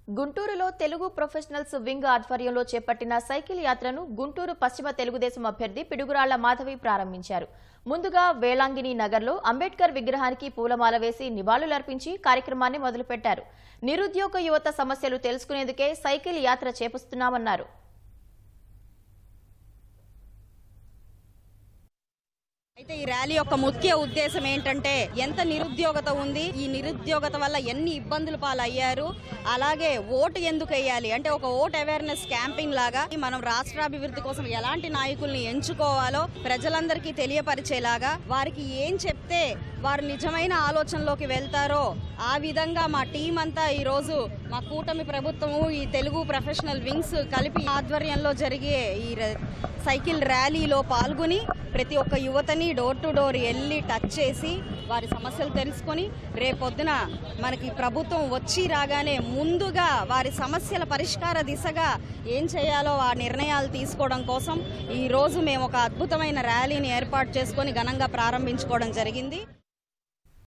గుంటూరులో Telugu professionals wing ఆధ్వర్యంలో చేపట్టిన సైకిల్ యాత్రను గుంటూరు పశ్చిమ తెలుగుదేశం అభ్యర్థి పిడుగురాళ్ల మాధవి ప్రారంభించారు. ముందుగా వేళాంగిణి నగర్లో అంబేద్కర్ విగ్రహానికి పూలమాల వేసి నివాళులర్పించి కార్యక్రమాన్ని మొదలుపెట్టారు. నిరుద్యోగ యువత సమస్యలు తెలుసుకునేందుకే సైకిల్ యాత్ర చేపడుతున్నామన్నారు. అయితే ఈ ర్యాలీ యొక్క ముఖ్య ఉద్దేశం ఏంటంటే ఎంత నిరుద్యోగత ఉంది, ఈ నిరుద్యోగత వల్ల ఎన్ని ఇబ్బందులు పాలయ్యారు, అలాగే ఓటు ఎందుకు వేయాలి అంటే ఒక ఓట్ అవేర్నెస్ క్యాంపింగ్ లాగా మనం రాష్ట్రాభివృద్ధి కోసం ఎలాంటి నాయకుల్ని ఎంచుకోవాలో ప్రజలందరికీ తెలియపరిచేలాగా, వారికి ఏం చెప్తే వారు నిజమైన ఆలోచనలోకి వెళ్తారో ఆ విధంగా మా టీం అంతా ఈరోజు మా కూటమి ప్రభుత్వము ఈ తెలుగు ప్రొఫెషనల్ వింగ్స్ కలిపి ఆధ్వర్యంలో జరిగే ఈ సైకిల్ ర్యాలీలో పాల్గొని ప్రతి ఒక్క యువతని డోర్ టు డోర్ వెళ్ళి టచ్ చేసి వారి సమస్యలు తెలుసుకొని రేపొద్దున మనకి ప్రభుత్వం వచ్చి రాగానే ముందుగా వారి సమస్యల పరిష్కార దిశగా ఏం చేయాలో ఆ నిర్ణయాలు తీసుకోవడం కోసం ఈరోజు మేము ఒక అద్భుతమైన ర్యాలీని ఏర్పాటు చేసుకొని ఘనంగా ప్రారంభించుకోవడం జరిగింది.